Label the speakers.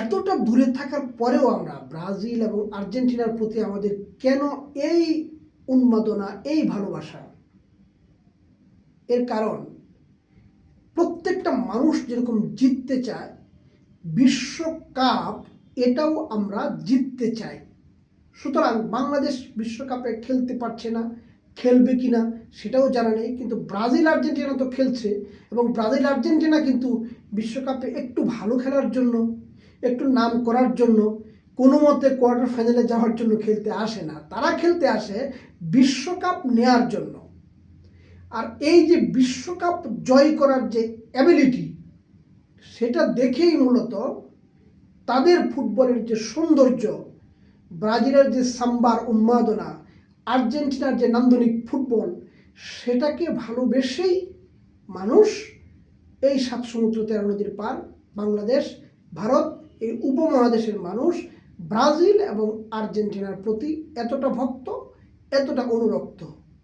Speaker 1: এতটা দূরে থাকার পরেও আমরা ব্রাজিল এবং আর্জেন্টিনার প্রতি আমাদের কেন এই উন্মাদনা, এই ভালোবাসা? এর কারণ প্রত্যেকটা মানুষ যেরকম জিততে চায়, বিশ্বকাপ এটাও আমরা জিততে চাই। সুতরাং বাংলাদেশ বিশ্বকাপে খেলতে পারছে না, খেলবে কিনা সেটাও জানা নেই, কিন্তু ব্রাজিল আর্জেন্টিনা তো খেলছে। এবং ব্রাজিল আর্জেন্টিনা কিন্তু বিশ্বকাপে একটু ভালো খেলার জন্য, একটু নাম করার জন্য, কোনো মতে কোয়ার্টার ফাইনালে যাওয়ার জন্য খেলতে আসে না। তারা খেলতে আসে বিশ্বকাপ নেয়ার জন্য। আর এই যে বিশ্বকাপ জয় করার যে অ্যাবিলিটি, সেটা দেখেই মূলত তাদের ফুটবলের যে সৌন্দর্য, ব্রাজিলের যে সাম্বার উন্মাদনা, আর্জেন্টিনার যে নান্দনিক ফুটবল, সেটাকে ভালোবেসেই মানুষ এই 7 সমুদ্র 13 নদীর পার, বাংলাদেশ, ভারত, এই উপমহাদেশের মানুষ ব্রাজিল এবং আর্জেন্টিনার প্রতি এতটা ভক্ত, এতটা অনুরক্ত।